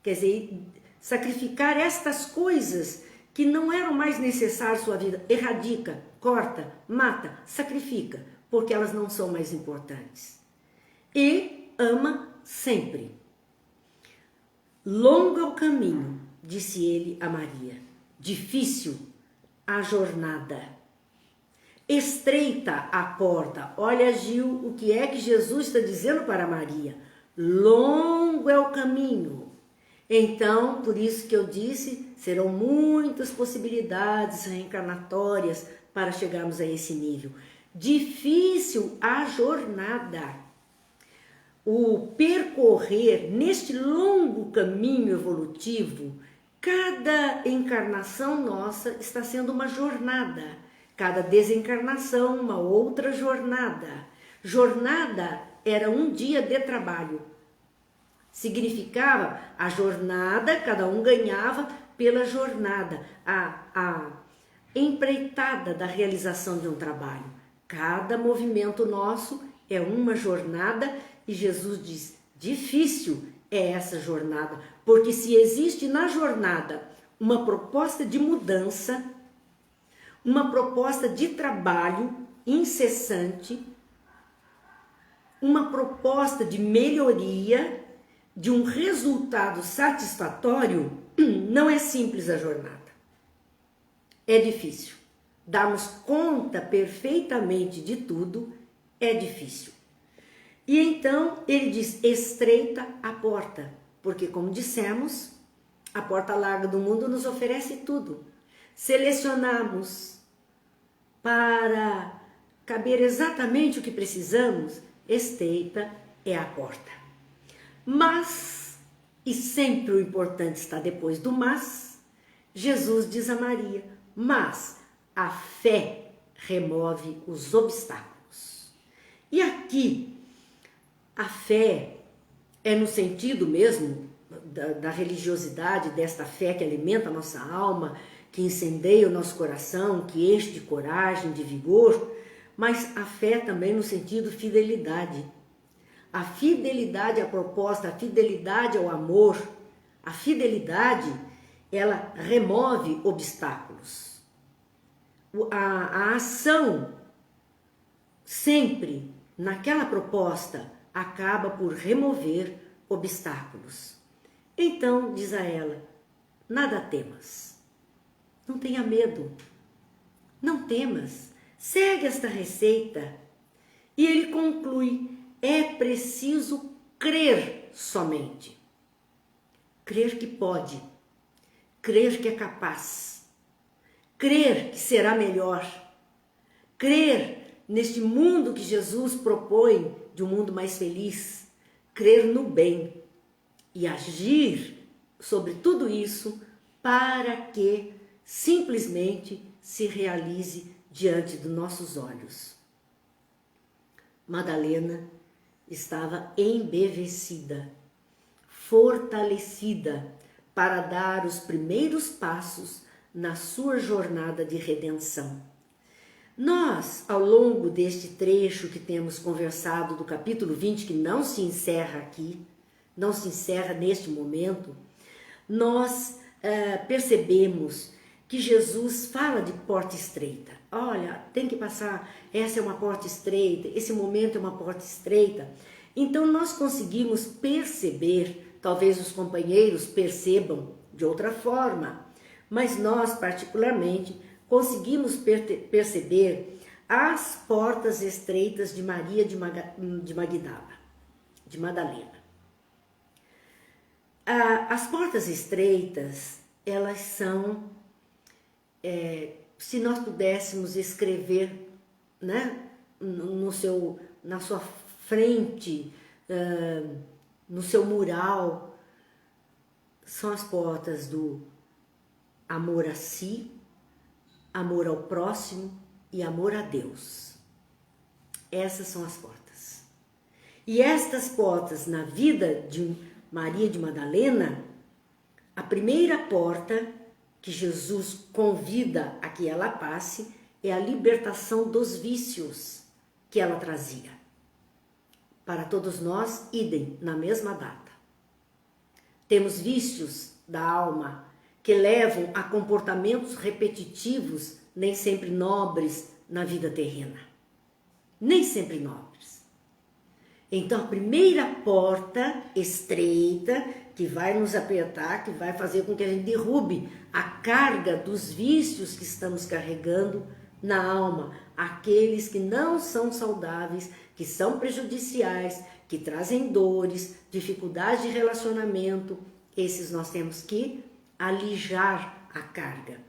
Quer dizer, sacrificar estas coisas que não eram mais necessárias à sua vida. Erradica, corta, mata, sacrifica, porque elas não são mais importantes. E ama sempre. Longo é o caminho, disse ele a Maria. Difícil a jornada. Estreita a porta. Olha, Gil, o que é que Jesus está dizendo para Maria? Longo é o caminho. Então, por isso que eu disse, serão muitas possibilidades reencarnatórias para chegarmos a esse nível. Difícil a jornada. O percorrer neste longo caminho evolutivo, cada encarnação nossa está sendo uma jornada. Cada desencarnação, uma outra jornada. Jornada era um dia de trabalho. Significava a jornada, cada um ganhava pela jornada, a empreitada da realização de um trabalho. Cada movimento nosso é uma jornada e Jesus diz, difícil é essa jornada, porque se existe na jornada uma proposta de mudança, uma proposta de trabalho incessante, uma proposta de melhoria, de um resultado satisfatório, não é simples a jornada. É difícil. Darmos conta perfeitamente de tudo é difícil. E então ele diz, estreita a porta, porque como dissemos, a porta larga do mundo nos oferece tudo. Selecionamos para caber exatamente o que precisamos, estreita é a porta. Mas, e sempre o importante está depois do mas, Jesus diz a Maria, mas a fé remove os obstáculos. E aqui, a fé é no sentido mesmo da religiosidade, desta fé que alimenta a nossa alma, que incendeia o nosso coração, que enche de coragem, de vigor, mas a fé também no sentido fidelidade. A fidelidade à proposta, a fidelidade ao amor, a fidelidade, ela remove obstáculos. A ação, sempre naquela proposta, acaba por remover obstáculos. Então, diz a ela, nada temas. Não tenha medo. Não temas, segue esta receita. E ele conclui, é preciso crer somente. Crer que pode, crer que é capaz, crer que será melhor, crer neste mundo que Jesus propõe de um mundo mais feliz, crer no bem e agir sobre tudo isso para que simplesmente se realize diante dos nossos olhos. Madalena estava embevecida, fortalecida para dar os primeiros passos na sua jornada de redenção. Nós, ao longo deste trecho que temos conversado do capítulo 20, que não se encerra aqui, não se encerra neste momento, nós percebemos que Jesus fala de porta estreita. Olha, tem que passar, essa é uma porta estreita, esse momento é uma porta estreita. Então nós conseguimos perceber, talvez os companheiros percebam de outra forma, mas nós particularmente conseguimos perceber as portas estreitas de Maria de Madalena. As portas estreitas, elas são, se nós pudéssemos escrever, né, na sua frente, no seu mural, são as portas do amor a si, amor ao próximo e amor a Deus. Essas são as portas. E estas portas na vida de Maria de Madalena, a primeira porta que Jesus convida a que ela passe é a libertação dos vícios que ela trazia. Para todos nós, idem, na mesma data. Temos vícios da alma que levam a comportamentos repetitivos, nem sempre nobres na vida terrena. Nem sempre nobres. Então, a primeira porta estreita que vai nos apertar, que vai fazer com que a gente derrube a carga dos vícios que estamos carregando na alma, aqueles que não são saudáveis, que são prejudiciais, que trazem dores, dificuldades de relacionamento, esses nós temos que alijar a carga.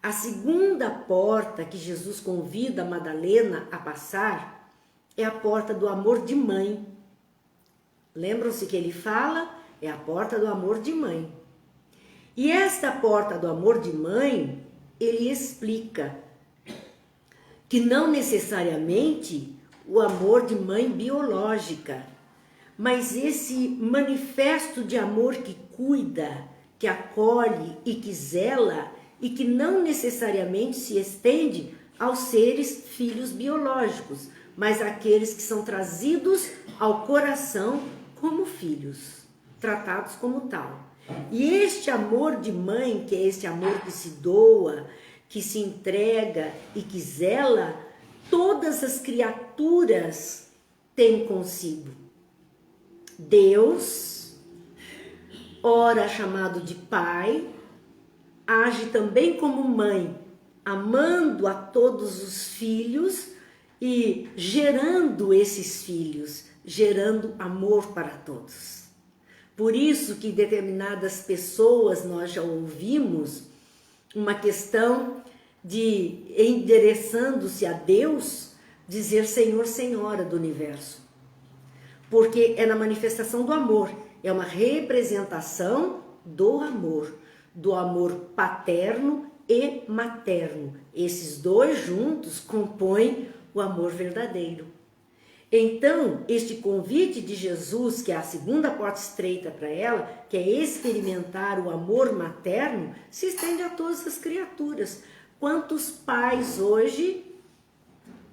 A segunda porta que Jesus convida a Madalena a passar é a porta do amor de mãe. Lembram-se que ele fala? É a porta do amor de mãe. E esta porta do amor de mãe, ele explica que não necessariamente o amor de mãe biológica, mas esse manifesto de amor que cuida, que acolhe e que zela e que não necessariamente se estende aos seres filhos biológicos, mas àqueles que são trazidos ao coração como filhos, tratados como tal. E este amor de mãe, que é este amor que se doa, que se entrega e que zela, todas as criaturas têm consigo. Deus, ora chamado de Pai, age também como mãe, amando a todos os filhos e gerando esses filhos, gerando amor para todos. Por isso que determinadas pessoas nós já ouvimos uma questão de, endereçando-se a Deus, dizer Senhor, Senhora do Universo. Porque é na manifestação do amor, é uma representação do amor paterno e materno. Esses dois juntos compõem o amor verdadeiro. Então, este convite de Jesus, que é a segunda porta estreita para ela, que é experimentar o amor materno, se estende a todas as criaturas. Quantos pais hoje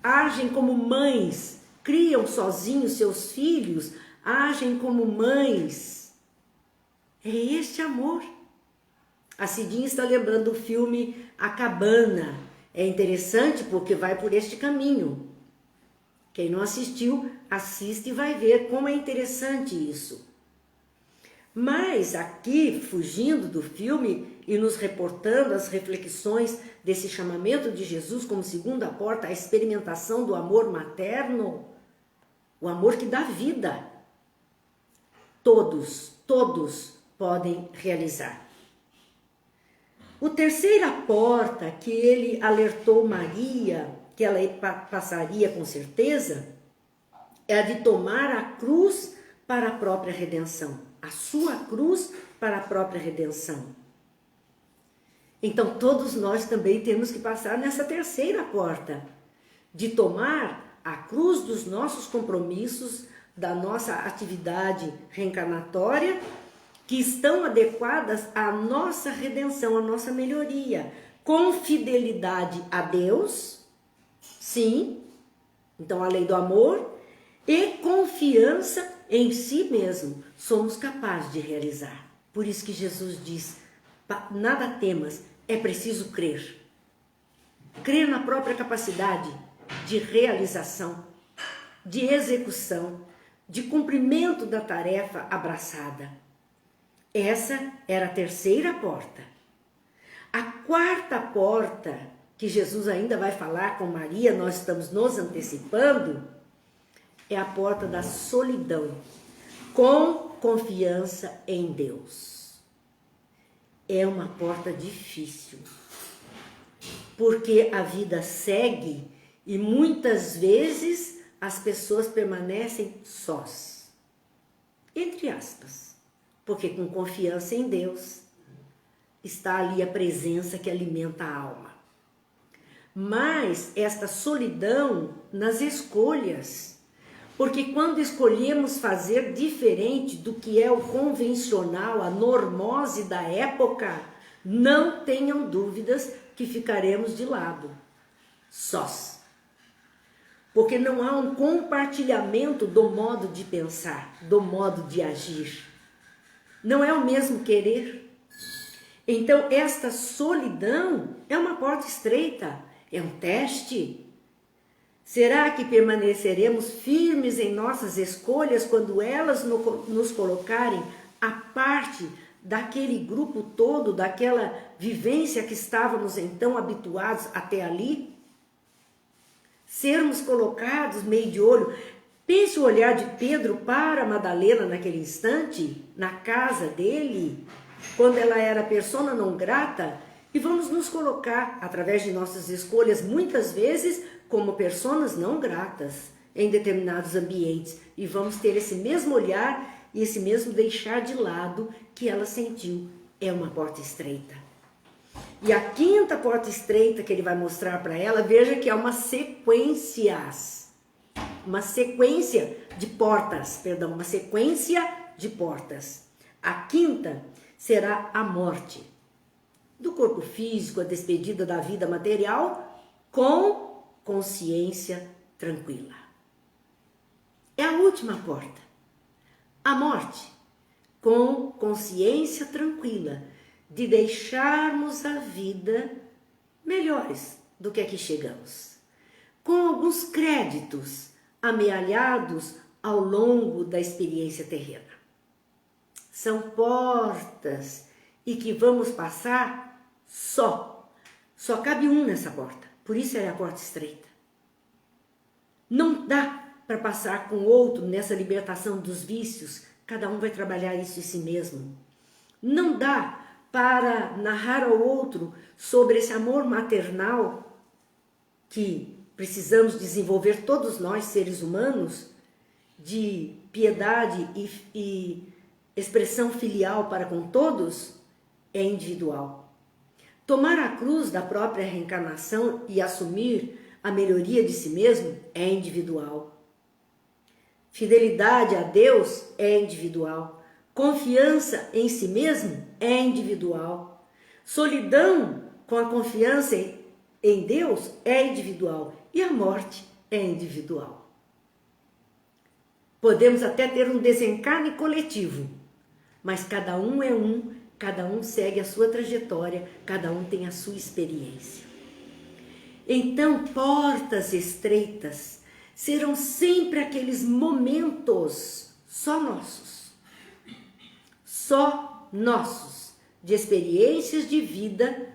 agem como mães, criam sozinhos seus filhos, agem como mães? É este amor. A Cidinha está lembrando o filme A Cabana. É interessante porque vai por este caminho. Quem não assistiu, assiste e vai ver como é interessante isso. Mas aqui, fugindo do filme e nos reportando as reflexões desse chamamento de Jesus como segunda porta, a experimentação do amor materno, o amor que dá vida, todos podem realizar. A terceira porta que ele alertou Maria, que ela passaria com certeza, é a de tomar a cruz para a própria redenção. A sua cruz para a própria redenção. Então todos nós também temos que passar nessa terceira porta, de tomar a cruz dos nossos compromissos, da nossa atividade reencarnatória, que estão adequadas à nossa redenção, à nossa melhoria, com fidelidade a Deus, sim, então a lei do amor, e confiança em si mesmo, somos capazes de realizar. Por isso que Jesus diz, nada temas, é preciso crer. Crer na própria capacidade de realização, de execução, de cumprimento da tarefa abraçada. Essa era a terceira porta. A quarta porta, que Jesus ainda vai falar com Maria, nós estamos nos antecipando, é a porta da solidão, com confiança em Deus. É uma porta difícil, porque a vida segue e muitas vezes as pessoas permanecem sós, entre aspas, porque com confiança em Deus está ali a presença que alimenta a alma. Mas esta solidão nas escolhas, porque quando escolhemos fazer diferente do que é o convencional, a normose da época, não tenham dúvidas que ficaremos de lado, sós. Porque não há um compartilhamento do modo de pensar, do modo de agir. Não é o mesmo querer. Então, esta solidão é uma porta estreita, é um teste. Será que permaneceremos firmes em nossas escolhas quando elas nos colocarem à parte daquele grupo todo, daquela vivência que estávamos então habituados até ali? Sermos colocados meio de olho. Pense o olhar de Pedro para Madalena naquele instante, na casa dele, quando ela era persona não grata, e vamos nos colocar, através de nossas escolhas, muitas vezes, como personas não gratas em determinados ambientes. E vamos ter esse mesmo olhar e esse mesmo deixar de lado que ela sentiu. É uma porta estreita. E a quinta porta estreita que ele vai mostrar para ela, veja que é uma sequência de portas. A quinta será a morte do corpo físico, a despedida da vida material com consciência tranquila. É a última porta. A morte com consciência tranquila, de deixarmos a vida melhores do que aqui chegamos, com alguns créditos amealhados ao longo da experiência terrena. São portas e que vamos passar só cabe um nessa porta, por isso é a porta estreita. Não dá para passar com outro nessa libertação dos vícios, cada um vai trabalhar isso em si mesmo. Não dá para narrar ao outro sobre esse amor maternal que precisamos desenvolver todos nós, seres humanos, de piedade e expressão filial para com todos, é individual. Tomar a cruz da própria reencarnação e assumir a melhoria de si mesmo é individual. Fidelidade a Deus é individual. Confiança em si mesmo é individual. Solidão com a confiança em Deus é individual. E a morte é individual. Podemos até ter um desencarne coletivo, mas cada um é um, cada um segue a sua trajetória, cada um tem a sua experiência. Então, portas estreitas serão sempre aqueles momentos só nossos. só nossos, de experiências de vida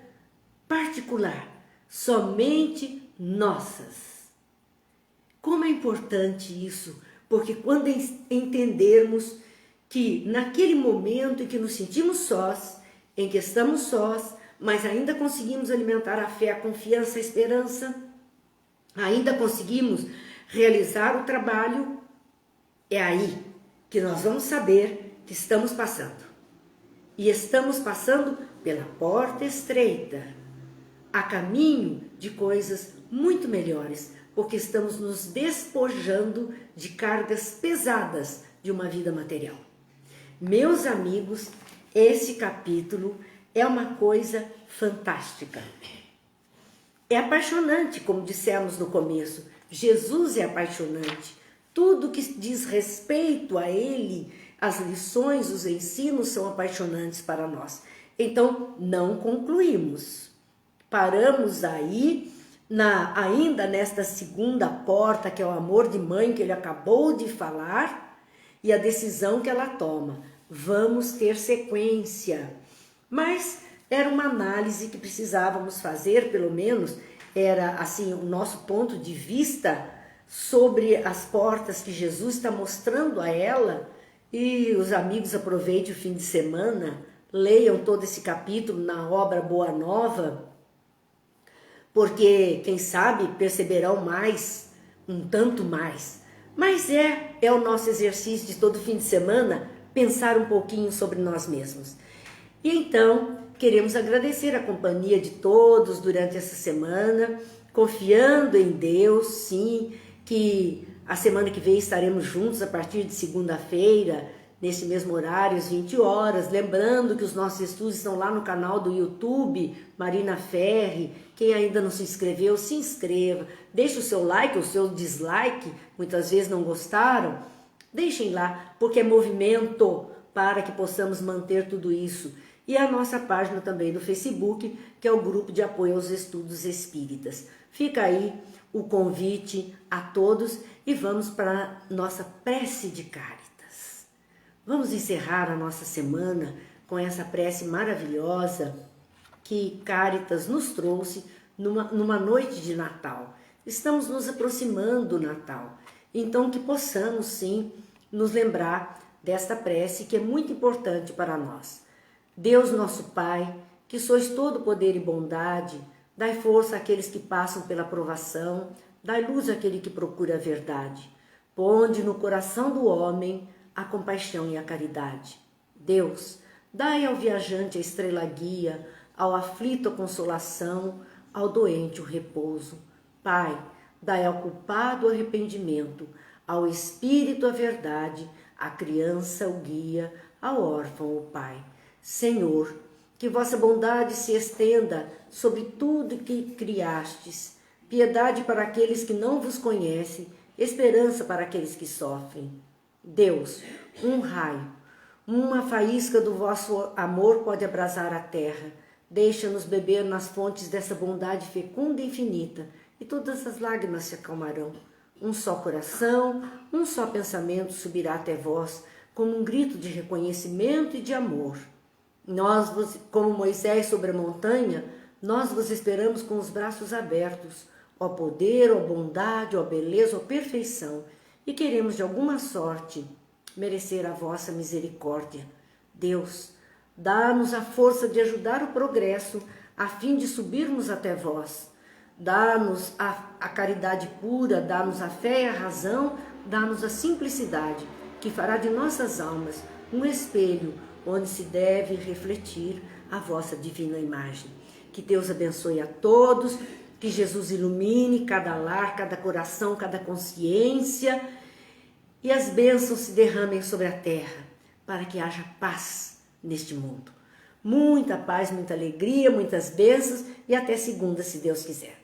particular, somente nossas. Como é importante isso, porque quando entendermos que naquele momento em que nos sentimos sós, em que estamos sós, mas ainda conseguimos alimentar a fé, a confiança, a esperança, ainda conseguimos realizar o trabalho, é aí que nós vamos saber que estamos passando. E estamos passando pela porta estreita, a caminho de coisas muito melhores, porque estamos nos despojando de cargas pesadas de uma vida material. Meus amigos, esse capítulo é uma coisa fantástica. É apaixonante, como dissemos no começo. Jesus é apaixonante. Tudo que diz respeito a Ele, as lições, os ensinos são apaixonantes para nós. Então, não concluímos. Paramos aí, ainda nesta segunda porta, que é o amor de mãe, que ele acabou de falar, e a decisão que ela toma. Vamos ter sequência. Mas era uma análise que precisávamos fazer, pelo menos, era assim o nosso ponto de vista sobre as portas que Jesus está mostrando a ela. E os amigos aproveitem o fim de semana, leiam todo esse capítulo na obra Boa Nova, porque, quem sabe, perceberão mais, um tanto mais. Mas é o nosso exercício de todo fim de semana, pensar um pouquinho sobre nós mesmos. E então, queremos agradecer a companhia de todos durante essa semana, confiando em Deus, sim, que a semana que vem estaremos juntos a partir de segunda-feira, nesse mesmo horário, às 20 horas. Lembrando que os nossos estudos estão lá no canal do YouTube, Marina Ferri. Quem ainda não se inscreveu, se inscreva. Deixe o seu like ou o seu dislike, muitas vezes não gostaram. Deixem lá, porque é movimento para que possamos manter tudo isso. E a nossa página também do Facebook, que é o Grupo de Apoio aos Estudos Espíritas. Fica aí o convite a todos e vamos para a nossa prece de Caritas. Vamos encerrar a nossa semana com essa prece maravilhosa que Caritas nos trouxe numa noite de Natal. Estamos nos aproximando do Natal, então que possamos sim nos lembrar desta prece que é muito importante para nós. Deus nosso Pai, que sois todo poder e bondade, dai força àqueles que passam pela provação, dai luz àquele que procura a verdade. Ponde no coração do homem a compaixão e a caridade. Deus, dai ao viajante a estrela guia, ao aflito a consolação, ao doente o repouso. Pai, dai ao culpado o arrependimento, ao espírito a verdade, à criança o guia, ao órfão o pai. Senhor, que vossa bondade se estenda sobre tudo que criastes, piedade para aqueles que não vos conhecem, esperança para aqueles que sofrem. Deus, um raio, uma faísca do vosso amor pode abrasar a terra. Deixa-nos beber nas fontes dessa bondade fecunda e infinita, e todas as lágrimas se acalmarão. Um só coração, um só pensamento subirá até vós, como um grito de reconhecimento e de amor. Nós, como Moisés sobre a montanha, nós vos esperamos com os braços abertos, ó poder, ó bondade, ó beleza, ó perfeição, e queremos de alguma sorte merecer a vossa misericórdia. Deus, dá-nos a força de ajudar o progresso, a fim de subirmos até vós. Dá-nos a caridade pura, dá-nos a fé e a razão, dá-nos a simplicidade, que fará de nossas almas um espelho onde se deve refletir a vossa divina imagem. Que Deus abençoe a todos, que Jesus ilumine cada lar, cada coração, cada consciência, e as bênçãos se derramem sobre a terra, para que haja paz neste mundo. Muita paz, muita alegria, muitas bênçãos, e até segunda, se Deus quiser.